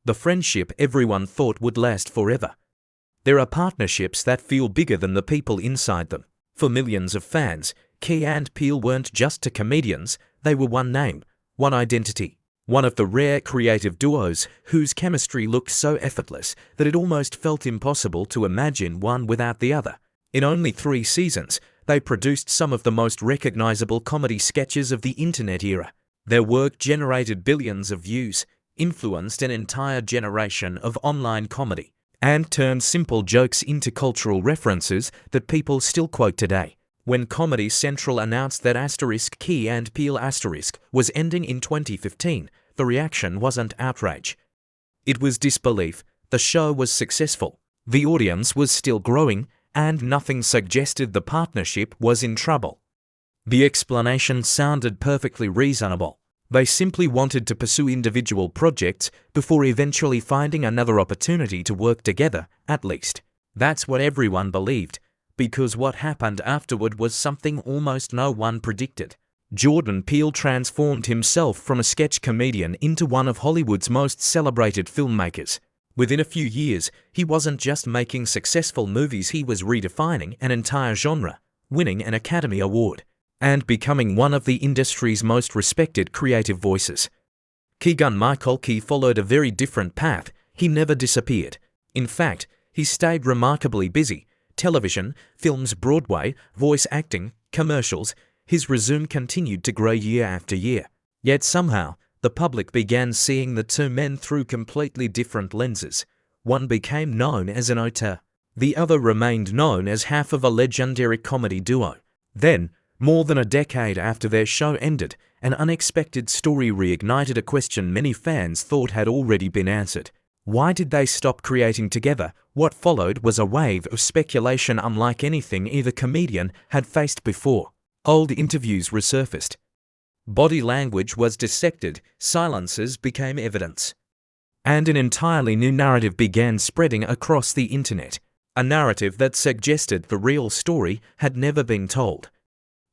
the friendship everyone thought would last forever. There are partnerships that feel bigger than the people inside them. For millions of fans, Key and Peele weren't just two comedians, they were one name, one identity. One of the rare creative duos whose chemistry looked so effortless that it almost felt impossible to imagine one without the other. In only 3 seasons, they produced some of the most recognizable comedy sketches of the internet era. Their work generated billions of views, influenced an entire generation of online comedy, and turned simple jokes into cultural references that people still quote today. When Comedy Central announced that Key and Peele was ending in 2015, the reaction wasn't outrage. It was disbelief. The show was successful, the audience was still growing, and nothing suggested the partnership was in trouble. The explanation sounded perfectly reasonable. They simply wanted to pursue individual projects before eventually finding another opportunity to work together, at least. That's what everyone believed, because what happened afterward was something almost no one predicted. Jordan Peele transformed himself from a sketch comedian into one of Hollywood's most celebrated filmmakers. Within a few years, he wasn't just making successful movies, he was redefining an entire genre, winning an Academy Award, and becoming one of the industry's most respected creative voices. Keegan-Michael Key followed a very different path. He never disappeared. In fact, he stayed remarkably busy. Television, films, Broadway, voice acting, commercials, his resume continued to grow year after year. Yet somehow, the public began seeing the two men through completely different lenses. One became known as an auteur. The other remained known as half of a legendary comedy duo. Then, more than a decade after their show ended, an unexpected story reignited a question many fans thought had already been answered. Why did they stop creating together? What followed was a wave of speculation unlike anything either comedian had faced before. Old interviews resurfaced. Body language was dissected, silences became evidence. And an entirely new narrative began spreading across the internet. A narrative that suggested the real story had never been told.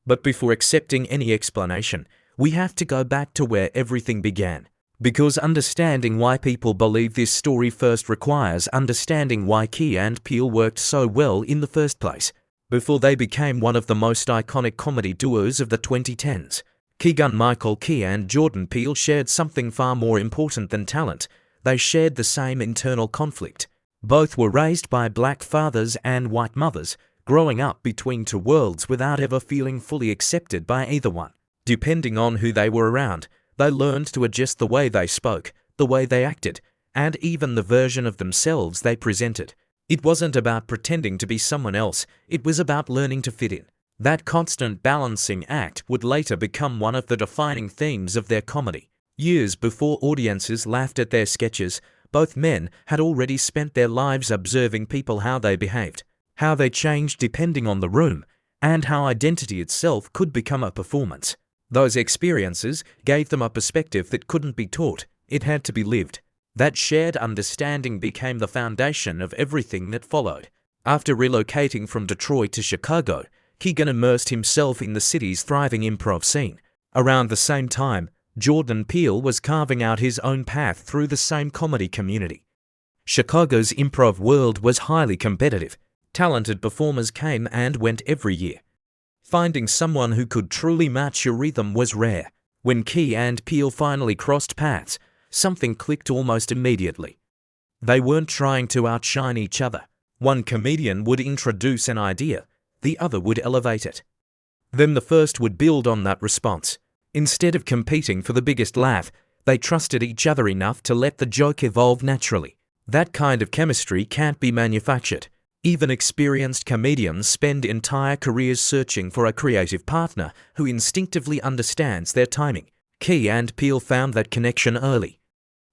But before accepting any explanation, we have to go back to where everything began. Because understanding why people believe this story first requires understanding why Key and Peele worked so well in the first place. Before they became one of the most iconic comedy duos of the 2010s, Keegan-Michael Key and Jordan Peele shared something far more important than talent. They shared the same internal conflict. Both were raised by black fathers and white mothers, growing up between two worlds without ever feeling fully accepted by either one. Depending on who they were around, they learned to adjust the way they spoke, the way they acted, and even the version of themselves they presented. It wasn't about pretending to be someone else, it was about learning to fit in. That constant balancing act would later become one of the defining themes of their comedy. Years before audiences laughed at their sketches, both men had already spent their lives observing people, how they behaved, how they changed depending on the room, and how identity itself could become a performance. Those experiences gave them a perspective that couldn't be taught, it had to be lived. That shared understanding became the foundation of everything that followed. After relocating from Detroit to Chicago, Keegan immersed himself in the city's thriving improv scene. Around the same time, Jordan Peele was carving out his own path through the same comedy community. Chicago's improv world was highly competitive. Talented performers came and went every year. Finding someone who could truly match your rhythm was rare. When Key and Peele finally crossed paths, something clicked almost immediately. They weren't trying to outshine each other. One comedian would introduce an idea, the other would elevate it. Then the first would build on that response. Instead of competing for the biggest laugh, they trusted each other enough to let the joke evolve naturally. That kind of chemistry can't be manufactured. Even experienced comedians spend entire careers searching for a creative partner who instinctively understands their timing. Key and Peele found that connection early.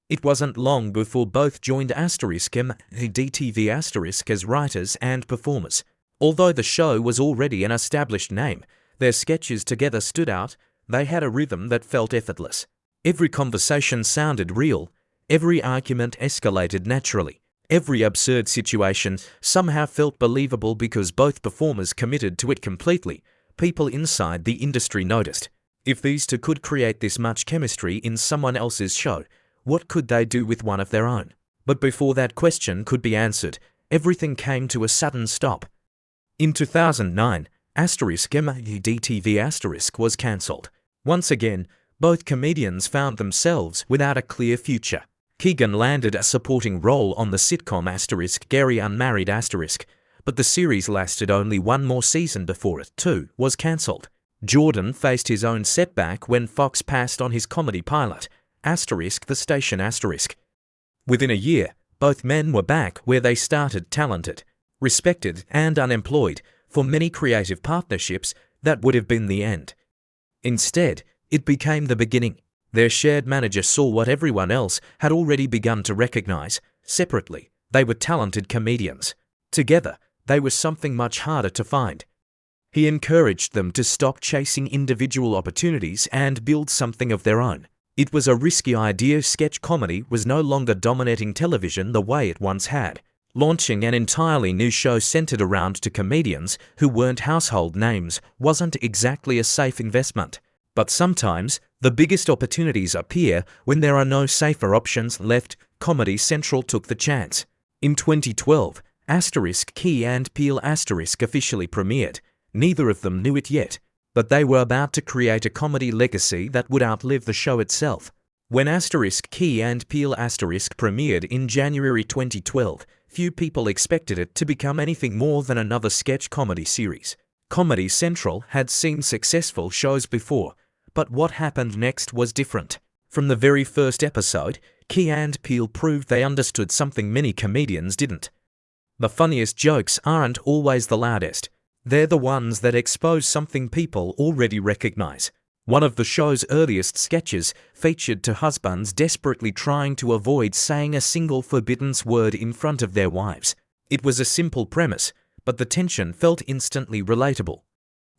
It wasn't long before both joined DTV as writers and performers. Although the show was already an established name, their sketches together stood out. They had a rhythm that felt effortless. Every conversation sounded real. Every argument escalated naturally. Every absurd situation somehow felt believable because both performers committed to it completely. People inside the industry noticed. If these two could create this much chemistry in someone else's show, what could they do with one of their own? But before that question could be answered, everything came to a sudden stop. In 2009, MIRAGE was cancelled. Once again, both comedians found themselves without a clear future. Keegan landed a supporting role on the sitcom Gary Unmarried but the series lasted only one more season before it, too, was cancelled. Jordan faced his own setback when Fox passed on his comedy pilot, The Station Within a year, both men were back where they started, talented, respected, and unemployed. For many creative partnerships, that would have been the end. Instead, it became the beginning. Their shared manager saw what everyone else had already begun to recognize. Separately, they were talented comedians. Together, they were something much harder to find. He encouraged them to stop chasing individual opportunities and build something of their own. It was a risky idea. Sketch comedy was no longer dominating television the way it once had. Launching an entirely new show centered around two comedians who weren't household names wasn't exactly a safe investment. But sometimes, the biggest opportunities appear when there are no safer options left. Comedy Central took the chance. In 2012, Key and Peele officially premiered. Neither of them knew it yet, but they were about to create a comedy legacy that would outlive the show itself. When Key and Peele premiered in January 2012, few people expected it to become anything more than another sketch comedy series. Comedy Central had seen successful shows before, but what happened next was different. From the very first episode, Key and Peele proved they understood something many comedians didn't. The funniest jokes aren't always the loudest. They're the ones that expose something people already recognize. One of the show's earliest sketches featured two husbands desperately trying to avoid saying a single forbidden word in front of their wives. It was a simple premise, but the tension felt instantly relatable.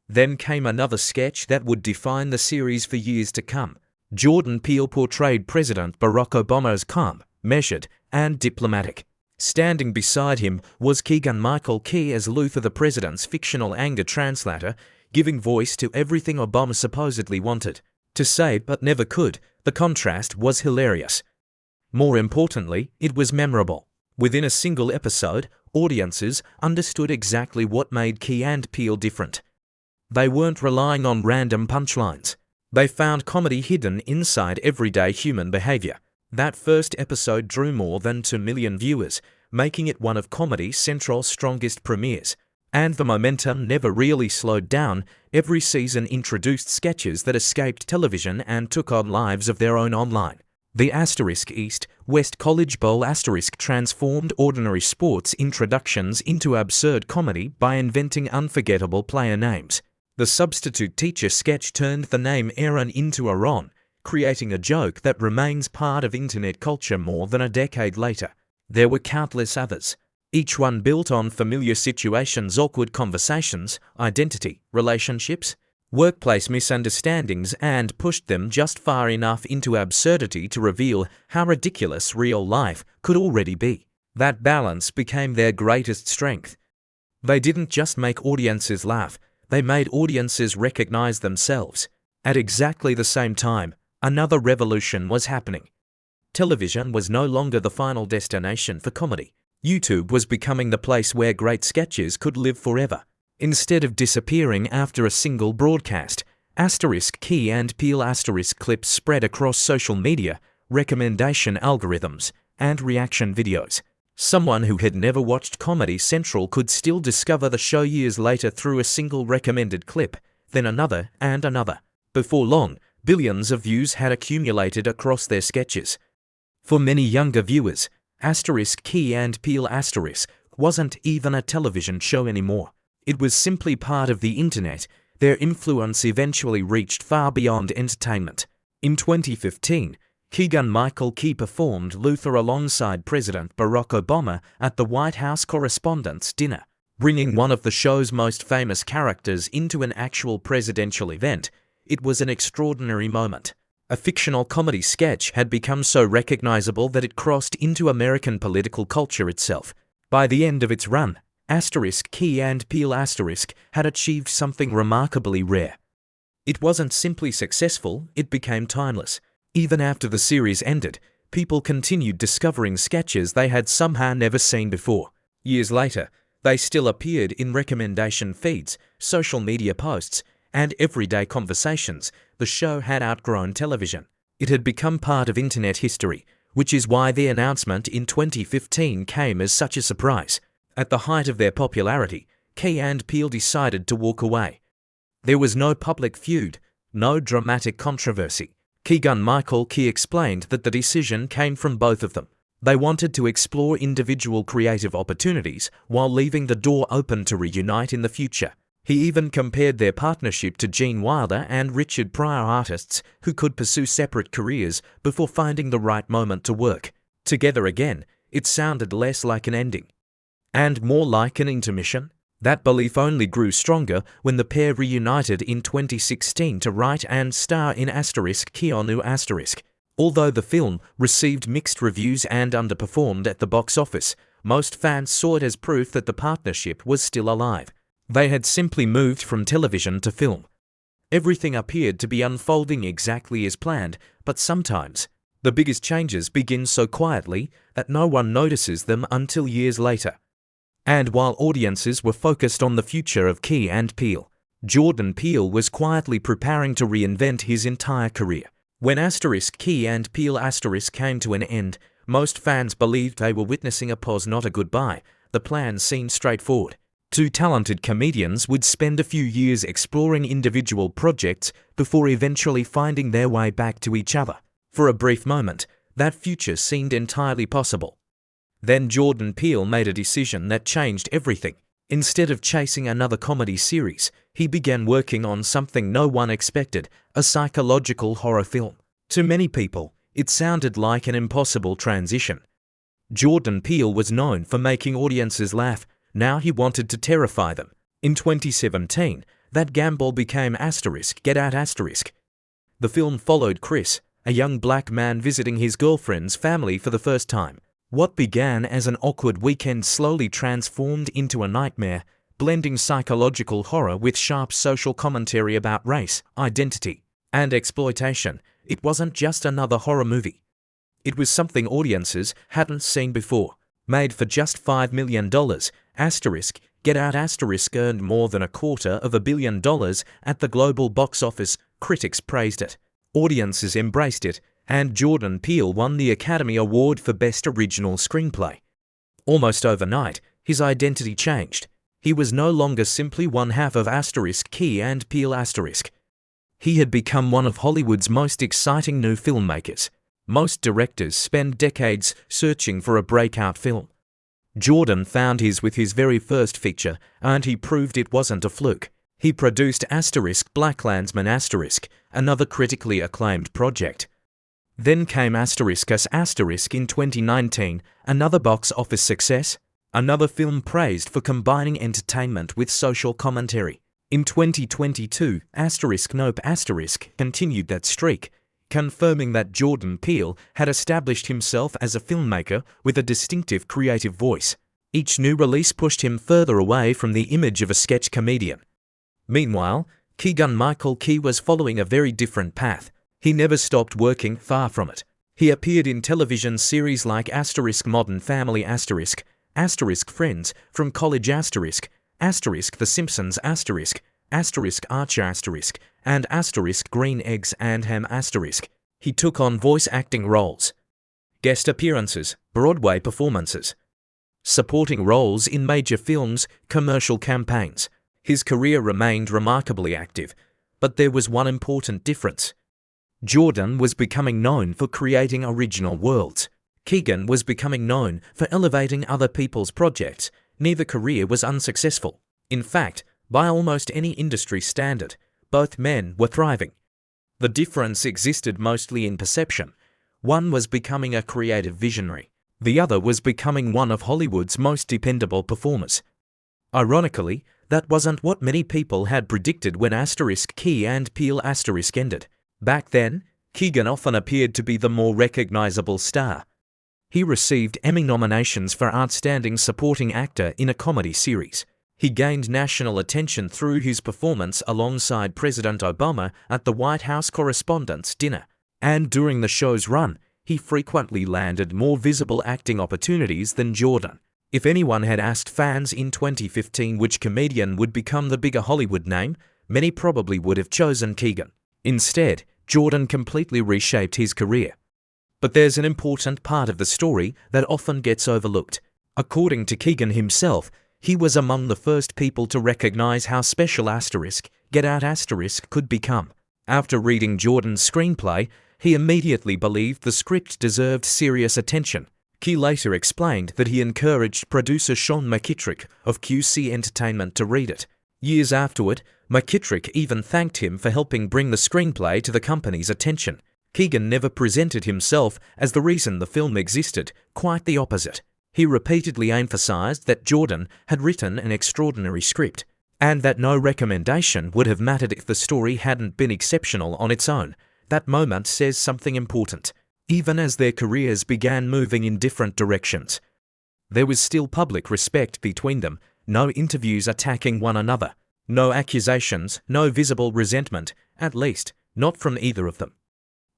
Then came another sketch that would define the series for years to come. Jordan Peele portrayed President Barack Obama as calm, measured, and diplomatic. Standing beside him was Keegan-Michael Key as Luther, the president's fictional anger translator, giving voice to everything Obama supposedly wanted to say but never could. The contrast was hilarious. More importantly, it was memorable. Within a single episode, audiences understood exactly what made Key and Peele different. They weren't relying on random punchlines. They found comedy hidden inside everyday human behavior. That first episode drew more than 2 million viewers, making it one of Comedy Central's strongest premieres. And the momentum never really slowed down. Every season introduced sketches that escaped television and took on lives of their own online. The East-West College Bowl transformed ordinary sports introductions into absurd comedy by inventing unforgettable player names. The substitute teacher sketch turned the name Aaron into Aaron, creating a joke that remains part of internet culture more than a decade later. There were countless others, each one built on familiar situations, awkward conversations, identity, relationships, workplace misunderstandings, and pushed them just far enough into absurdity to reveal how ridiculous real life could already be. That balance became their greatest strength. They didn't just make audiences laugh, they made audiences recognize themselves. At exactly the same time, another revolution was happening. Television was no longer the final destination for comedy. YouTube was becoming the place where great sketches could live forever. Instead of disappearing after a single broadcast, Key and Peele clips spread across social media, recommendation algorithms, and reaction videos. Someone who had never watched Comedy Central could still discover the show years later through a single recommended clip, then another and another. Before long, billions of views had accumulated across their sketches. For many younger viewers, Key and Peele wasn't even a television show anymore. It was simply part of the internet. Their influence eventually reached far beyond entertainment. In 2015, Keegan-Michael Key performed Luther alongside President Barack Obama at the White House Correspondents' Dinner, bringing one of the show's most famous characters into an actual presidential event. It was an extraordinary moment. A fictional comedy sketch had become so recognizable that it crossed into American political culture itself. By the end of its run, Key and Peele had achieved something remarkably rare. It wasn't simply successful, it became timeless. Even after the series ended, people continued discovering sketches they had somehow never seen before. Years later, they still appeared in recommendation feeds, social media posts, and everyday conversations. The show had outgrown television. It had become part of internet history, which is why the announcement in 2015 came as such a surprise. At the height of their popularity, Key and Peele decided to walk away. There was no public feud, no dramatic controversy. Keegan-Michael Key explained that the decision came from both of them. They wanted to explore individual creative opportunities while leaving the door open to reunite in the future. He even compared their partnership to Gene Wilder and Richard Pryor, artists who could pursue separate careers before finding the right moment to work together again. It sounded less like an ending and more like an intermission. That belief only grew stronger when the pair reunited in 2016 to write and star in Key on unanswered. Although the film received mixed reviews and underperformed at the box office, most fans saw it as proof that the partnership was still alive. They had simply moved from television to film. Everything appeared to be unfolding exactly as planned, but sometimes the biggest changes begin so quietly that no one notices them until years later. And while audiences were focused on the future of Key and Peele, Jordan Peele was quietly preparing to reinvent his entire career. When Key and Peele came to an end, most fans believed they were witnessing a pause, not a goodbye. The plan seemed straightforward. Two talented comedians would spend a few years exploring individual projects before eventually finding their way back to each other. For a brief moment, that future seemed entirely possible. Then Jordan Peele made a decision that changed everything. Instead of chasing another comedy series, he began working on something no one expected, a psychological horror film. To many people, it sounded like an impossible transition. Jordan Peele was known for making audiences laugh. Now he wanted to terrify them. In 2017, that gamble became Get Out Asterisk. The film followed Chris, a young black man visiting his girlfriend's family for the first time. What began as an awkward weekend slowly transformed into a nightmare, blending psychological horror with sharp social commentary about race, identity, and exploitation. It wasn't just another horror movie. It was something audiences hadn't seen before. Made for just $5 million, Get Out earned more than $250 million at the global box office. Critics praised it, audiences embraced it, and Jordan Peele won the Academy Award for Best Original Screenplay. Almost overnight, his identity changed. He was no longer simply one half of Key and Peele He had become one of Hollywood's most exciting new filmmakers. Most directors spend decades searching for a breakout film. Jordan found his with his very first feature, and he proved it wasn't a fluke. He produced BlacKkKlansman another critically acclaimed project. Then came Us in 2019, another box office success, another film praised for combining entertainment with social commentary. In 2022, Nope continued that streak, confirming that Jordan Peele had established himself as a filmmaker with a distinctive creative voice. Each new release pushed him further away from the image of a sketch comedian. Meanwhile, Keegan-Michael Key was following a very different path. He never stopped working, far from it. He appeared in television series like Modern Family Friends, From College The Simpsons Archer and Green Eggs and Ham He took on voice acting roles, guest appearances, Broadway performances, supporting roles in major films, commercial campaigns. His career remained remarkably active, but there was one important difference. Jordan was becoming known for creating original worlds. Keegan was becoming known for elevating other people's projects. Neither career was unsuccessful. In fact, by almost any industry standard, both men were thriving. The difference existed mostly in perception. One was becoming a creative visionary. The other was becoming one of Hollywood's most dependable performers. Ironically, that wasn't what many people had predicted when Key and Peele ended. Back then, Keegan often appeared to be the more recognizable star. He received Emmy nominations for Outstanding Supporting Actor in a Comedy Series. He gained national attention through his performance alongside President Obama at the White House Correspondents' Dinner. And during the show's run, he frequently landed more visible acting opportunities than Jordan. If anyone had asked fans in 2015 which comedian would become the bigger Hollywood name, many probably would have chosen Keegan. Instead, Jordan completely reshaped his career. But there's an important part of the story that often gets overlooked. According to Keegan himself, he was among the first people to recognize how special Get Out could become. After reading Jordan's screenplay, he immediately believed the script deserved serious attention. Key later explained that he encouraged producer Sean McKittrick of QC Entertainment to read it. Years afterward, McKittrick even thanked him for helping bring the screenplay to the company's attention. Keegan never presented himself as the reason the film existed, quite the opposite. He repeatedly emphasized that Jordan had written an extraordinary script, and that no recommendation would have mattered if the story hadn't been exceptional on its own. That moment says something important. Even as their careers began moving in different directions, there was still public respect between them, no interviews attacking one another, no accusations, no visible resentment, at least, not from either of them.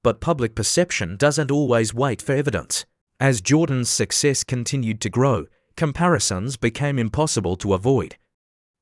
But public perception doesn't always wait for evidence. As Jordan's success continued to grow, comparisons became impossible to avoid.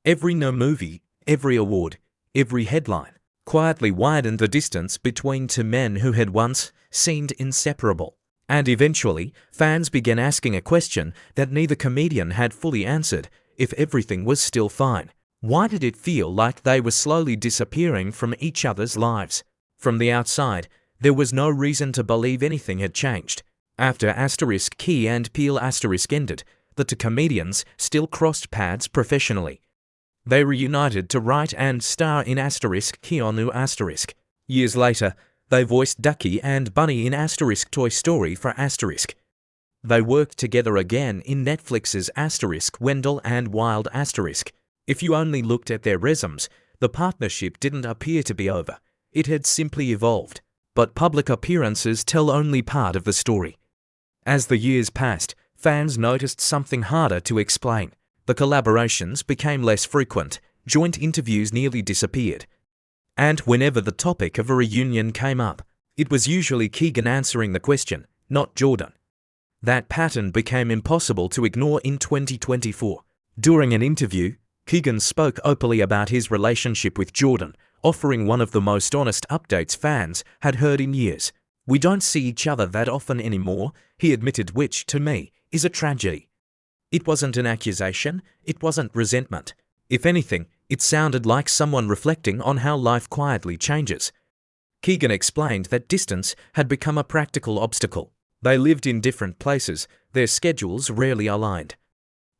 Every new movie, every award, every headline quietly widened the distance between two men who had once seemed inseparable. And eventually, fans began asking a question that neither comedian had fully answered: if everything was still fine, why did it feel like they were slowly disappearing from each other's lives? From the outside, there was no reason to believe anything had changed. After Key and Peele ended, the two comedians still crossed paths professionally. They reunited to write and star in Key on Years later, they voiced Ducky and Bunny in Toy Story for They worked together again in Netflix's Wendell and Wild If you only looked at their resumes, the partnership didn't appear to be over. It had simply evolved. But public appearances tell only part of the story. As the years passed, fans noticed something harder to explain. The collaborations became less frequent, joint interviews nearly disappeared. And whenever the topic of a reunion came up, it was usually Keegan answering the question, not Jordan. That pattern became impossible to ignore in 2024. During an interview, Keegan spoke openly about his relationship with Jordan, offering one of the most honest updates fans had heard in years. "We don't see each other that often anymore," he admitted, which, to me, is a tragedy. It wasn't an accusation, it wasn't resentment. If anything, it sounded like someone reflecting on how life quietly changes. Keegan explained that distance had become a practical obstacle. They lived in different places, their schedules rarely aligned.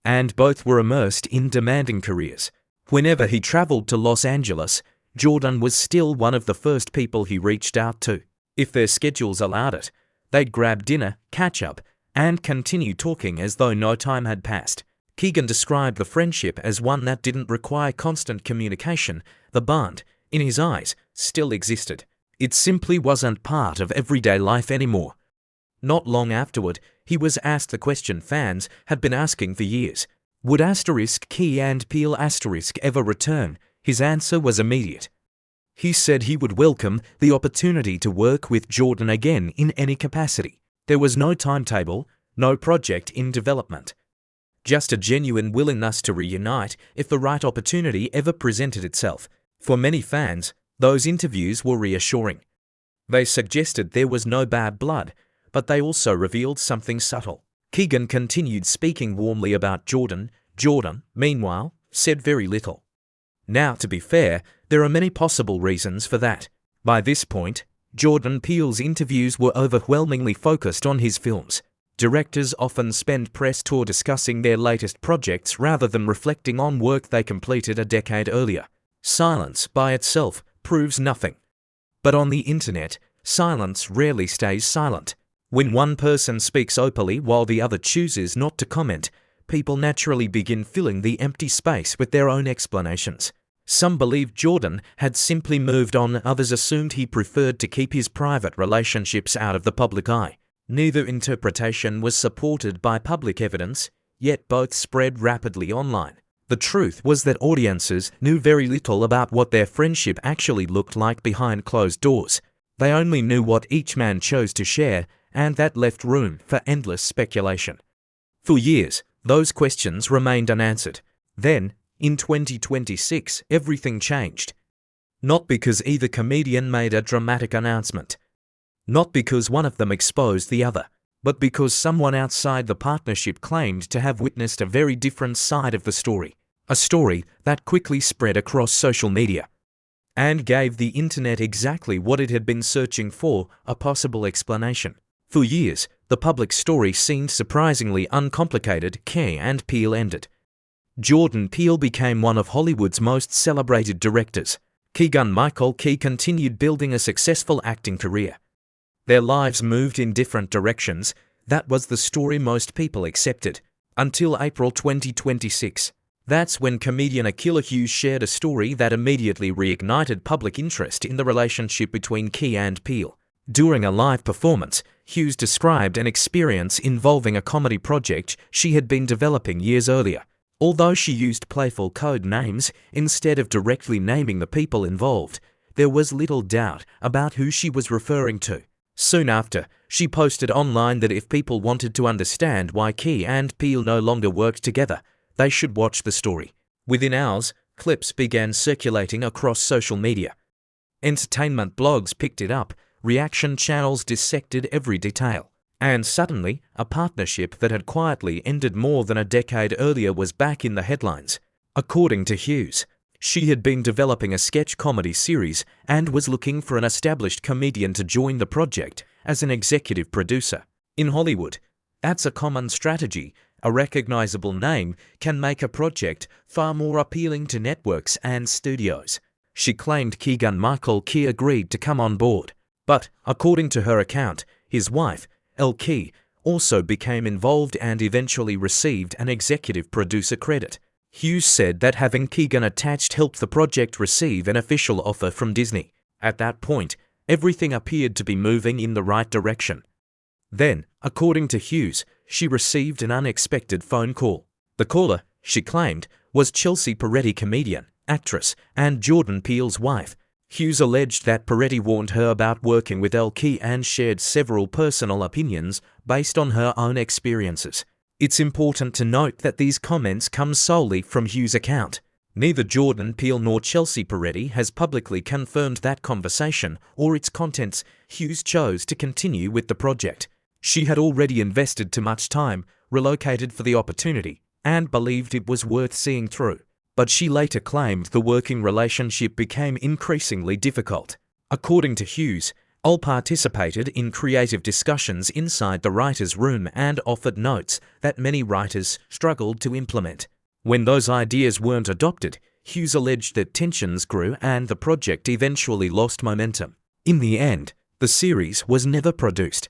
And both were immersed in demanding careers. Whenever he traveled to Los Angeles, Jordan was still one of the first people he reached out to. If their schedules allowed it, they'd grab dinner, catch up, and continue talking as though no time had passed. Keegan described the friendship as one that didn't require constant communication. The bond, in his eyes, still existed. It simply wasn't part of everyday life anymore. Not long afterward, he was asked the question fans had been asking for years. Would Key and Peele ever return? His answer was immediate. He said he would welcome the opportunity to work with Jordan again in any capacity. There was no timetable, no project in development. Just a genuine willingness to reunite if the right opportunity ever presented itself. For many fans, those interviews were reassuring. They suggested there was no bad blood, but they also revealed something subtle. Keegan continued speaking warmly about Jordan. Jordan, meanwhile, said very little. Now, to be fair, there are many possible reasons for that. By this point, Jordan Peele's interviews were overwhelmingly focused on his films. Directors often spend press tour discussing their latest projects rather than reflecting on work they completed a decade earlier. Silence, by itself, proves nothing. But on the internet, silence rarely stays silent. When one person speaks openly while the other chooses not to comment, people naturally begin filling the empty space with their own explanations. Some believed Jordan had simply moved on, others assumed he preferred to keep his private relationships out of the public eye. Neither interpretation was supported by public evidence, yet both spread rapidly online. The truth was that audiences knew very little about what their friendship actually looked like behind closed doors. They only knew what each man chose to share, and that left room for endless speculation. For years, those questions remained unanswered. Then, in 2026, everything changed. Not because either comedian made a dramatic announcement. Not because one of them exposed the other, but because someone outside the partnership claimed to have witnessed a very different side of the story. A story that quickly spread across social media and gave the internet exactly what it had been searching for, a possible explanation. For years, the public story seemed surprisingly uncomplicated. Key and Peele ended. Jordan Peele became one of Hollywood's most celebrated directors. Keegan-Michael Key continued building a successful acting career. Their lives moved in different directions. That was the story most people accepted. Until April 2026. That's when comedian Elle Key shared a story that immediately reignited public interest in the relationship between Key and Peele. During a live performance, Hughes described an experience involving a comedy project she had been developing years earlier. Although she used playful code names instead of directly naming the people involved, there was little doubt about who she was referring to. Soon after, she posted online that if people wanted to understand why Key and Peele no longer worked together, they should watch the story. Within hours, clips began circulating across social media. Entertainment blogs picked it up, reaction channels dissected every detail, and suddenly, a partnership that had quietly ended more than a decade earlier was back in the headlines. According to Hughes, she had been developing a sketch comedy series and was looking for an established comedian to join the project as an executive producer. In Hollywood, that's a common strategy. A recognizable name can make a project far more appealing to networks and studios. She claimed Keegan-Michael Key agreed to come on board. But, according to her account, his wife, Elle Key, also became involved and eventually received an executive producer credit. Hughes said that having Keegan attached helped the project receive an official offer from Disney. At that point, everything appeared to be moving in the right direction. Then, according to Hughes, she received an unexpected phone call. The caller, she claimed, was Chelsea Peretti, comedian, actress, and Jordan Peele's wife. Hughes alleged that Peretti warned her about working with Elle Key and shared several personal opinions based on her own experiences. It's important to note that these comments come solely from Hughes' account. Neither Jordan Peele nor Chelsea Peretti has publicly confirmed that conversation or its contents. Hughes chose to continue with the project. She had already invested too much time, relocated for the opportunity, and believed it was worth seeing through. But she later claimed the working relationship became increasingly difficult. According to Hughes, Elle participated in creative discussions inside the writer's room and offered notes that many writers struggled to implement. When those ideas weren't adopted, Hughes alleged that tensions grew and the project eventually lost momentum. In the end, the series was never produced.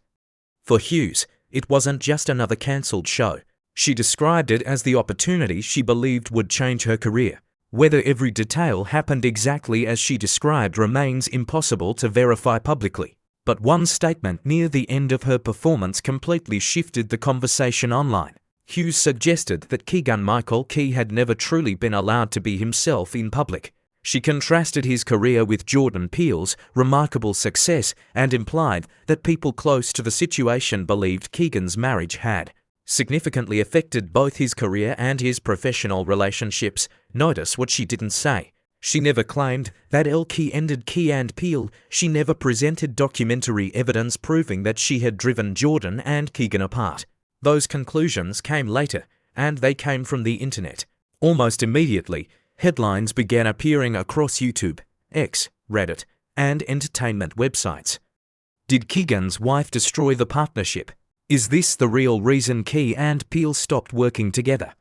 For Hughes, it wasn't just another cancelled show. She described it as the opportunity she believed would change her career. Whether every detail happened exactly as she described remains impossible to verify publicly. But one statement near the end of her performance completely shifted the conversation online. Hughes suggested that Keegan-Michael Key had never truly been allowed to be himself in public. She contrasted his career with Jordan Peele's remarkable success and implied that people close to the situation believed Keegan's marriage had significantly affected both his career and his professional relationships. Notice what she didn't say. She never claimed that Elle Key ended Key and Peele. She never presented documentary evidence proving that she had driven Jordan and Keegan apart. Those conclusions came later, and they came from the internet. Almost immediately, headlines began appearing across YouTube, X, Reddit, and entertainment websites. Did Keegan's wife destroy the partnership? Is this the real reason Key and Peele stopped working together?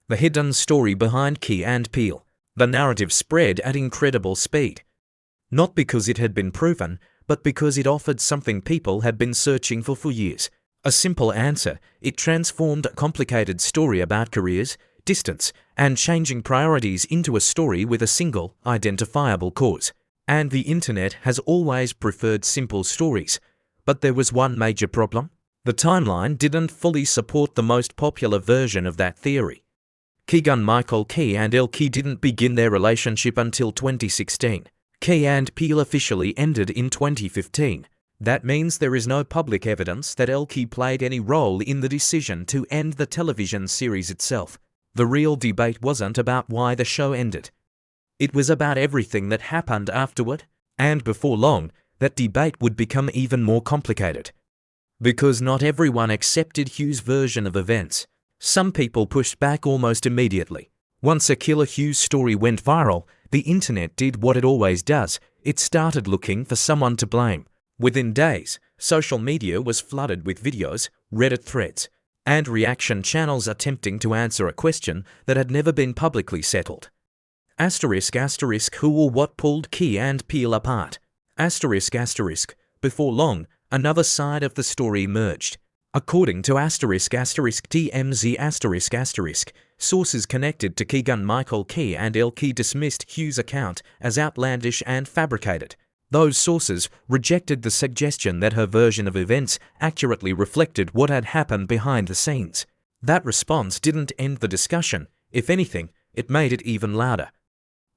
The hidden story behind Key and Peele. The narrative spread at incredible speed. Not because it had been proven, but because it offered something people had been searching for years. A simple answer. It transformed a complicated story about careers, distance, and changing priorities into a story with a single, identifiable cause. And the internet has always preferred simple stories. But there was one major problem. The timeline didn't fully support the most popular version of that theory. Keegan-Michael Key and Elle Key didn't begin their relationship until 2016. Key and Peele officially ended in 2015. That means there is no public evidence that Elle Key played any role in the decision to end the television series itself. The real debate wasn't about why the show ended. It was about everything that happened afterward, and before long, that debate would become even more complicated. Because not everyone accepted Hugh's version of events. Some people pushed back almost immediately. Once a Killer Hughes story went viral, the internet did what it always does. It started looking for someone to blame. Within days, social media was flooded with videos, Reddit threads, and reaction channels attempting to answer a question that had never been publicly settled. ****, who or what pulled Key and Peele apart? ***, before long, another side of the story emerged. According to ***TMZ***, sources connected to Keegan-Michael Key and Elle Key dismissed Hughes' account as outlandish and fabricated. Those sources rejected the suggestion that her version of events accurately reflected what had happened behind the scenes. That response didn't end the discussion. If anything, it made it even louder.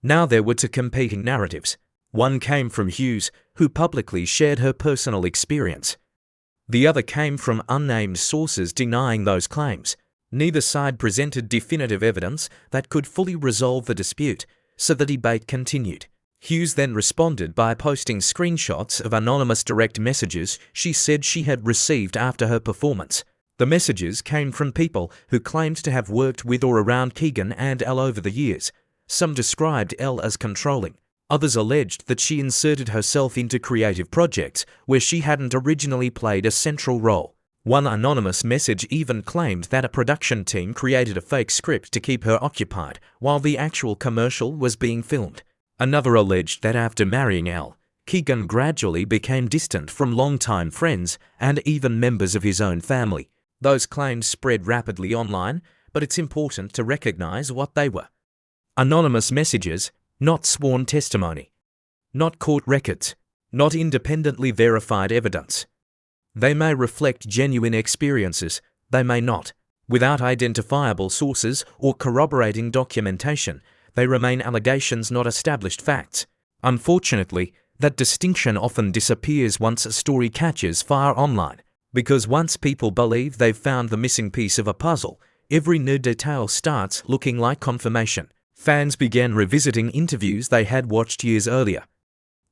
Now there were two competing narratives. One came from Hughes, who publicly shared her personal experience. The other came from unnamed sources denying those claims. Neither side presented definitive evidence that could fully resolve the dispute, so the debate continued. Hughes then responded by posting screenshots of anonymous direct messages she said she had received after her performance. The messages came from people who claimed to have worked with or around Keegan and Elle over the years. Some described Elle as controlling. Others alleged that she inserted herself into creative projects where she hadn't originally played a central role. One anonymous message even claimed that a production team created a fake script to keep her occupied while the actual commercial was being filmed. Another alleged that after marrying Elle, Keegan gradually became distant from longtime friends and even members of his own family. Those claims spread rapidly online, but it's important to recognize what they were. Anonymous messages, not sworn testimony, not court records, not independently verified evidence. They may reflect genuine experiences, they may not. Without identifiable sources or corroborating documentation, they remain allegations, not established facts. Unfortunately, that distinction often disappears once a story catches fire online, because once people believe they've found the missing piece of a puzzle, every new detail starts looking like confirmation. Fans began revisiting interviews they had watched years earlier.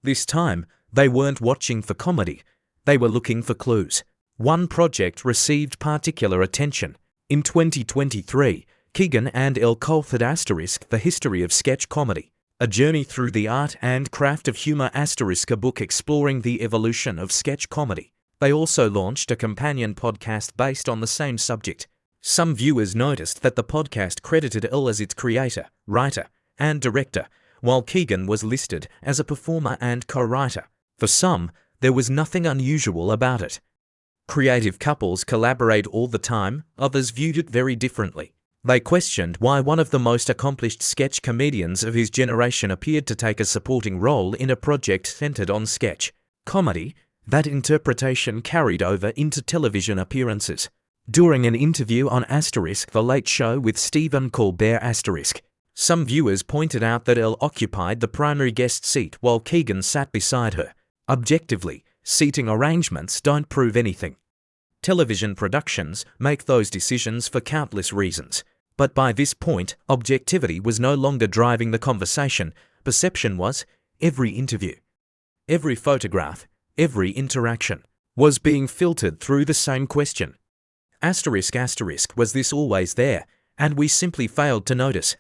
This time, they weren't watching for comedy, they were looking for clues. One project received particular attention. In 2023, Keegan and Elle co-authored The History of Sketch Comedy, a journey through the art and craft of humor, a book exploring the evolution of sketch comedy. They also launched a companion podcast based on the same subject. Some viewers noticed that the podcast credited Elle as its creator, writer, and director, while Keegan was listed as a performer and co-writer. For some, there was nothing unusual about it. Creative couples collaborate all the time, others viewed it very differently. They questioned why one of the most accomplished sketch comedians of his generation appeared to take a supporting role in a project centered on sketch comedy. That interpretation carried over into television appearances. During an interview on The Late Show with Stephen Colbert some viewers pointed out that Elle occupied the primary guest seat while Keegan sat beside her. Objectively, seating arrangements don't prove anything. Television productions make those decisions for countless reasons. But by this point, objectivity was no longer driving the conversation. Perception was. Every interview, every photograph, every interaction was being filtered through the same question. Was this always there, and we simply failed to notice?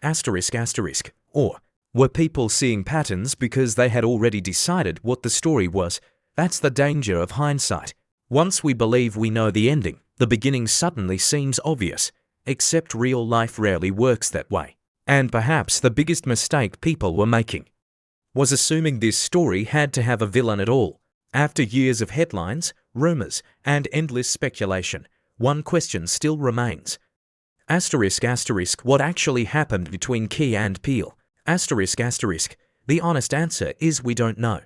Or were people seeing patterns because they had already decided what the story was? That's the danger of hindsight. Once we believe we know the ending, the beginning suddenly seems obvious. Except real life rarely works that way. And perhaps the biggest mistake people were making was assuming this story had to have a villain at all. After years of headlines, rumors, and endless speculation, one question still remains. What actually happened between Key and Peele? The honest answer is we don't know.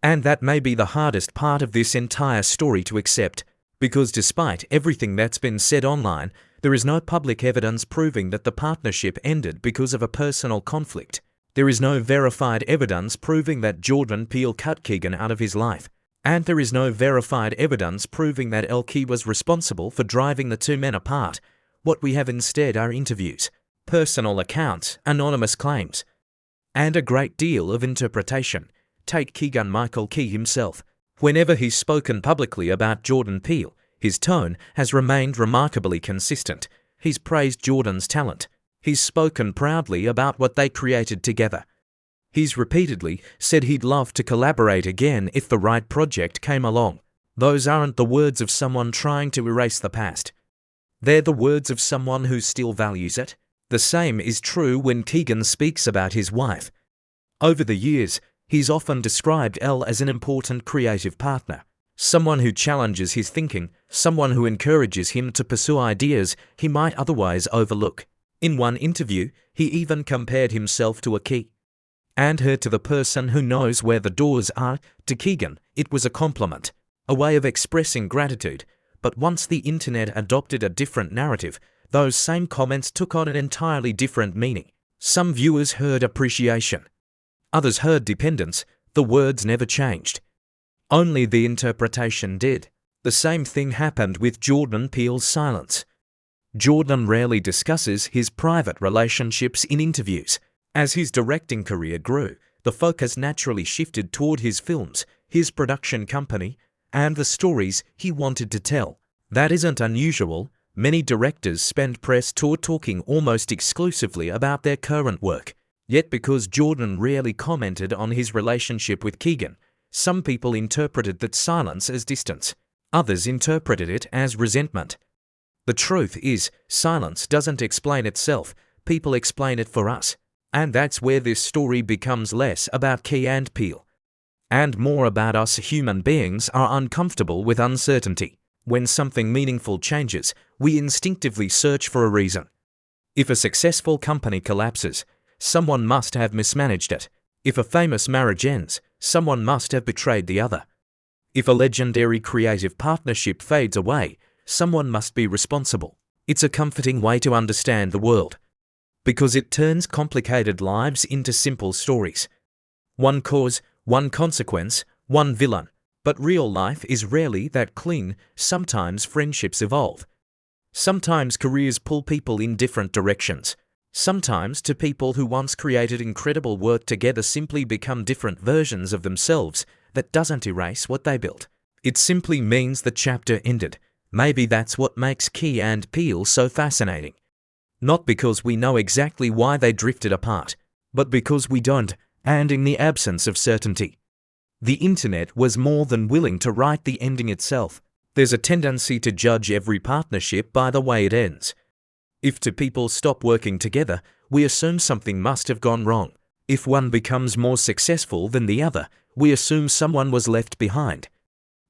And that may be the hardest part of this entire story to accept, because despite everything that's been said online, there is no public evidence proving that the partnership ended because of a personal conflict. There is no verified evidence proving that Jordan Peele cut Keegan out of his life. And there is no verified evidence proving that Elle Key was responsible for driving the two men apart. What we have instead are interviews, personal accounts, anonymous claims, and a great deal of interpretation. Take Keegan-Michael Key himself. Whenever he's spoken publicly about Jordan Peele, his tone has remained remarkably consistent. He's praised Jordan's talent. He's spoken proudly about what they created together. He's repeatedly said he'd love to collaborate again if the right project came along. Those aren't the words of someone trying to erase the past. They're the words of someone who still values it. The same is true when Keegan speaks about his wife. Over the years, he's often described Elle as an important creative partner, someone who challenges his thinking, someone who encourages him to pursue ideas he might otherwise overlook. In one interview, he even compared himself to a key, and her to the person who knows where the doors are. To Keegan, it was a compliment, a way of expressing gratitude. But once the internet adopted a different narrative, those same comments took on an entirely different meaning. Some viewers heard appreciation. Others heard dependence. The words never changed. Only the interpretation did. The same thing happened with Jordan Peele's silence. Jordan rarely discusses his private relationships in interviews. As his directing career grew, the focus naturally shifted toward his films, his production company, and the stories he wanted to tell. That isn't unusual. Many directors spend press tour talking almost exclusively about their current work. Yet because Jordan rarely commented on his relationship with Keegan, some people interpreted that silence as distance. Others interpreted it as resentment. The truth is, silence doesn't explain itself. People explain it for us. And that's where this story becomes less about Key and Peele, and more about us. Human beings are uncomfortable with uncertainty. When something meaningful changes, we instinctively search for a reason. If a successful company collapses, someone must have mismanaged it. If a famous marriage ends, someone must have betrayed the other. If a legendary creative partnership fades away, someone must be responsible. It's a comforting way to understand the world, because it turns complicated lives into simple stories. One cause, one consequence, one villain. But real life is rarely that clean. Sometimes friendships evolve. Sometimes careers pull people in different directions. Sometimes two people who once created incredible work together simply become different versions of themselves. That doesn't erase what they built. It simply means the chapter ended. Maybe that's what makes Key and Peele so fascinating. Not because we know exactly why they drifted apart, but because we don't, and in the absence of certainty. The internet was more than willing to write the ending itself. There's a tendency to judge every partnership by the way it ends. If two people stop working together, we assume something must have gone wrong. If one becomes more successful than the other, we assume someone was left behind.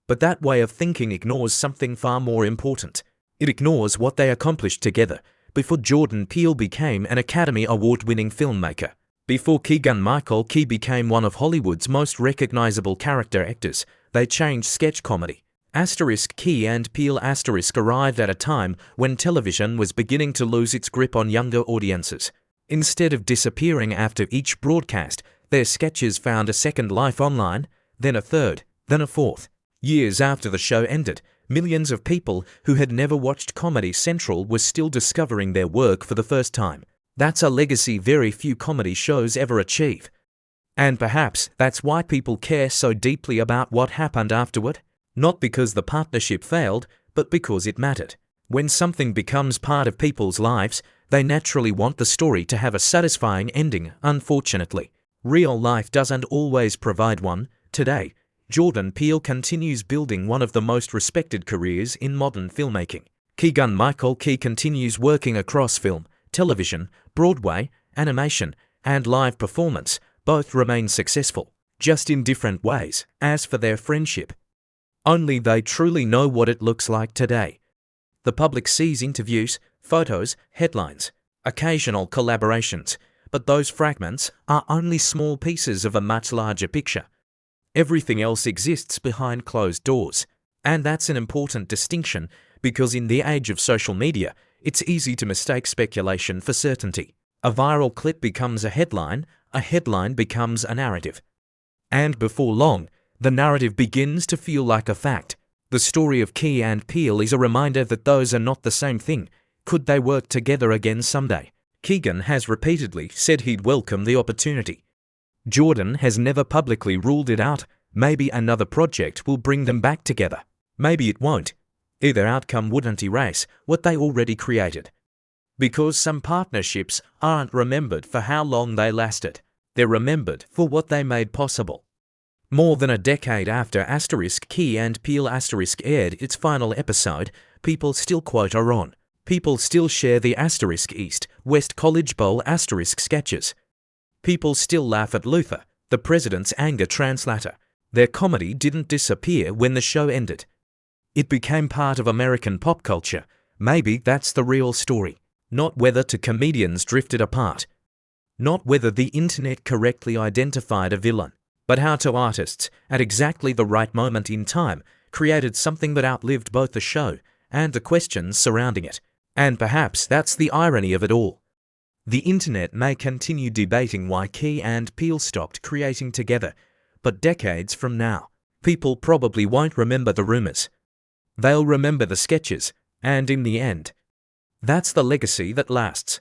But that way of thinking ignores something far more important. It ignores what they accomplished together. Before Jordan Peele became an Academy Award-winning filmmaker, before Keegan-Michael Key became one of Hollywood's most recognizable character actors, they changed sketch comedy. Key and Peele arrived at a time when television was beginning to lose its grip on younger audiences. Instead of disappearing after each broadcast, their sketches found a second life online, then a third, then a fourth. Years after the show ended, millions of people who had never watched Comedy Central were still discovering their work for the first time. That's a legacy very few comedy shows ever achieve. And perhaps that's why people care so deeply about what happened afterward. Not because the partnership failed, but because it mattered. When something becomes part of people's lives, they naturally want the story to have a satisfying ending. Unfortunately, real life doesn't always provide one. Today, Jordan Peele continues building one of the most respected careers in modern filmmaking. Keegan-Michael Key continues working across film, television, Broadway, animation, and live performance. Both remain successful, just in different ways. As for their friendship, only they truly know what it looks like today. The public sees interviews, photos, headlines, occasional collaborations, but those fragments are only small pieces of a much larger picture. Everything else exists behind closed doors. And that's an important distinction, because in the age of social media, it's easy to mistake speculation for certainty. A viral clip becomes a headline becomes a narrative. And before long, The narrative begins to feel like a fact. The story of Key and Peele is a reminder that those are not the same thing. Could they work together again someday? Keegan has repeatedly said he'd welcome the opportunity. Jordan has never publicly ruled it out. Maybe another project will bring them back together. Maybe it won't. Either outcome wouldn't erase what they already created. Because some partnerships aren't remembered for how long they lasted. They're remembered for what they made possible. More than a decade after Key and Peele aired its final episode, people still quote her on. People still share the East-West College Bowl sketches. People still laugh at Luther, the president's anger translator. Their comedy didn't disappear when the show ended. It became part of American pop culture. Maybe that's the real story. Not whether two comedians drifted apart. Not whether the internet correctly identified a villain, but how two artists, at exactly the right moment in time, created something that outlived both the show and the questions surrounding it. And perhaps that's the irony of it all. The internet may continue debating why Key and Peele stopped creating together, but decades from now, people probably won't remember the rumors. They'll remember the sketches, and in the end, that's the legacy that lasts.